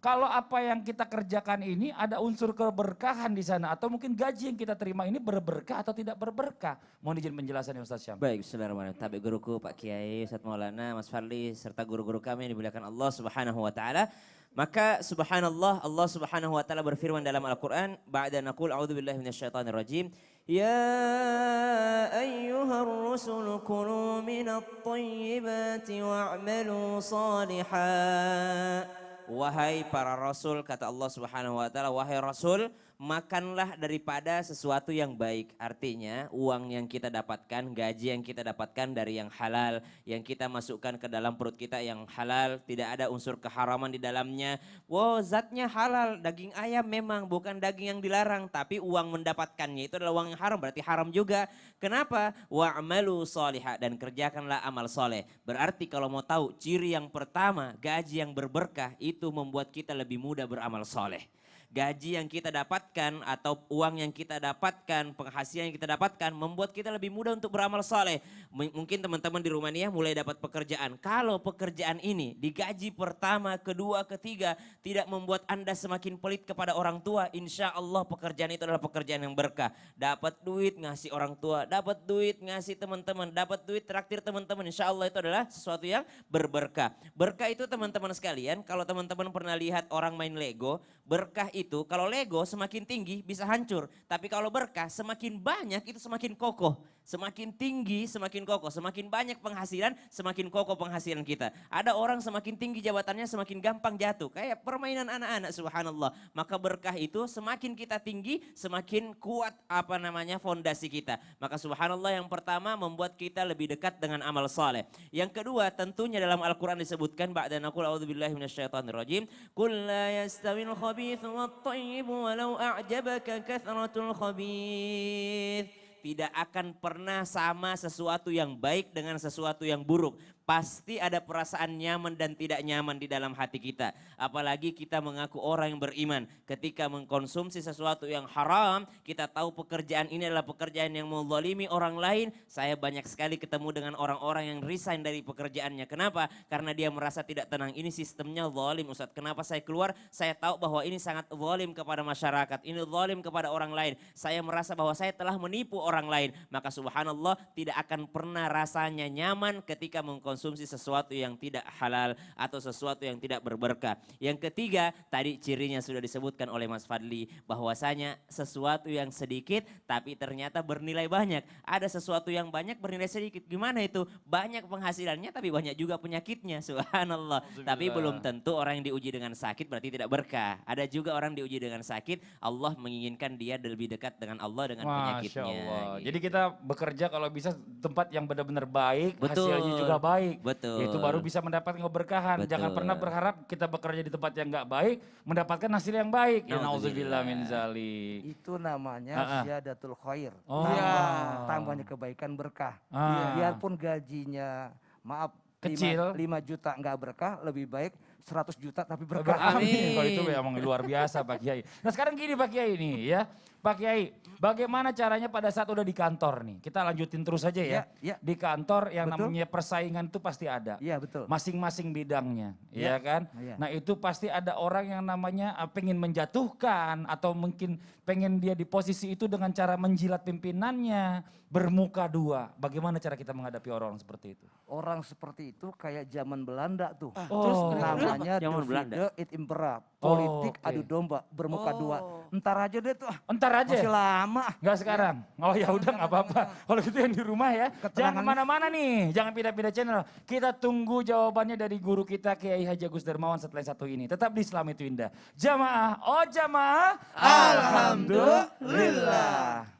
kalau apa yang kita kerjakan ini ada unsur keberkahan di sana atau mungkin gaji yang kita terima ini berberkah atau tidak berberkah. Mohon izin penjelasannya Ustaz Syam. Baik, bismillahirrahmanirrahim. Tabi guruku Pak Kiai, Ustaz Maulana, Mas Fadli serta guru-guru kami yang dimuliakan Allah Subhanahu wa taala. Maka subhanallah, Allah Subhanahu wa taala berfirman dalam Al-Qur'an, ba'da naqul a'udzubillahi minasyaitonir rajim. Ya ayyuhar rusul kulu minat thayyibati wa'malu salihan. Wahai para rasul, kata Allah Subhanahu wa taala, wahai rasul, makanlah daripada sesuatu yang baik. Artinya uang yang kita dapatkan, gaji yang kita dapatkan dari yang halal, yang kita masukkan ke dalam perut kita yang halal, tidak ada unsur keharaman di dalamnya. Wow, zatnya halal, daging ayam memang bukan daging yang dilarang, tapi uang mendapatkannya itu adalah uang yang haram, berarti haram juga. Kenapa? Wa'malu sholihah, dan kerjakanlah amal soleh. Berarti kalau mau tahu ciri yang pertama, gaji yang berberkah itu membuat kita lebih mudah beramal soleh. Gaji yang kita dapatkan atau uang yang kita dapatkan, penghasilan yang kita dapatkan membuat kita lebih mudah untuk beramal soleh. Mungkin teman-teman di Rumania mulai dapat pekerjaan. Kalau pekerjaan ini di gaji pertama, kedua, ketiga tidak membuat Anda semakin pelit kepada orang tua, insya Allah pekerjaan itu adalah pekerjaan yang berkah. Dapat duit ngasih orang tua, dapat duit ngasih teman-teman, dapat duit traktir teman-teman, insya Allah itu adalah sesuatu yang berberkah. Berkah itu teman-teman sekalian, kalau teman-teman pernah lihat orang main Lego, berkah itu kalau Lego semakin tinggi bisa hancur. Tapi kalau berkah semakin banyak itu semakin kokoh. Semakin tinggi semakin kokoh. Semakin banyak penghasilan semakin kokoh penghasilan kita. Ada orang semakin tinggi jabatannya semakin gampang jatuh. Kayak permainan anak-anak subhanallah. Maka berkah itu semakin kita tinggi semakin kuat fondasi kita. Maka subhanallah yang pertama membuat kita lebih dekat dengan amal saleh. Yang kedua tentunya dalam Al-Quran disebutkan ba'da naqul a'udzubillahi minasyaitonirrajim. Qul la yastawil khabithu wat-thayyib walau a'jabaka kathratul khabith. Tidak akan pernah sama sesuatu yang baik dengan sesuatu yang buruk. Pasti ada perasaan nyaman dan tidak nyaman di dalam hati kita. Apalagi kita mengaku orang yang beriman. Ketika mengkonsumsi sesuatu yang haram, kita tahu pekerjaan ini adalah pekerjaan yang menzalimi orang lain. Saya banyak sekali ketemu dengan orang-orang yang resign dari pekerjaannya. Kenapa? Karena dia merasa tidak tenang. Ini sistemnya zalim Ustaz. Kenapa saya keluar? Saya tahu bahwa ini sangat zalim kepada masyarakat. Ini zalim kepada orang lain. Saya merasa bahwa saya telah menipu orang lain. Maka subhanallah tidak akan pernah rasanya nyaman ketika mengkonsumsi sesuatu yang tidak halal atau sesuatu yang tidak berberkah. Yang ketiga, tadi cirinya sudah disebutkan oleh Mas Fadli, bahwasanya sesuatu yang sedikit tapi ternyata bernilai banyak. Ada sesuatu yang banyak bernilai sedikit. Gimana itu? Banyak penghasilannya tapi banyak juga penyakitnya. Subhanallah. Tapi belum tentu orang yang diuji dengan sakit berarti tidak berkah. Ada juga orang diuji dengan sakit, Allah menginginkan dia lebih dekat dengan Allah dengan penyakitnya. Masya Allah. Gitu. Jadi kita bekerja kalau bisa tempat yang benar-benar baik, Betul. hasilnya juga baik. Betul. Itu baru bisa mendapatkan keberkahan. Betul. Jangan pernah berharap kita bekerja di tempat yang nggak baik, mendapatkan hasil yang baik. Ya nauzubillah min zalik. Itu namanya ziyadatul khair. Oh. Tambahnya kebaikan berkah. Ah. Biarpun gajinya maaf Kecil. 5 juta nggak berkah, lebih baik 100 juta tapi berkah. Amin. Kalau itu memang luar biasa Pak Kiai. Nah sekarang gini Pak Kiai ini ya. Pak Kiai, bagaimana caranya pada saat udah di kantor nih? Kita lanjutin terus aja ya. Ya. Di kantor yang Betul. namanya persaingan itu pasti ada. Iya betul. Masing-masing bidangnya, ya kan? Iya. Nah itu pasti ada orang yang namanya pengen menjatuhkan atau mungkin pengen dia di posisi itu dengan cara menjilat pimpinannya, bermuka dua. Bagaimana cara kita menghadapi orang seperti itu? Orang seperti itu kayak zaman Belanda tuh. Oh. Namanya Zaman Divide et Impera. Politik oke. adu domba bermuka dua. Entar aja deh tuh. Entar aja. Masih lama. Enggak sekarang. Oh ya udah nggak apa-apa. Kalau gitu yang di rumah ya. Jangan Keterangan- kemana-mana nih. Jangan pindah-pindah channel. Kita tunggu jawabannya dari guru kita Kiai Haji Agus Darmawan setelah yang satu ini. Tetap di Islam itu Indah. Jamaah. Oh jamaah. Alhamdulillah.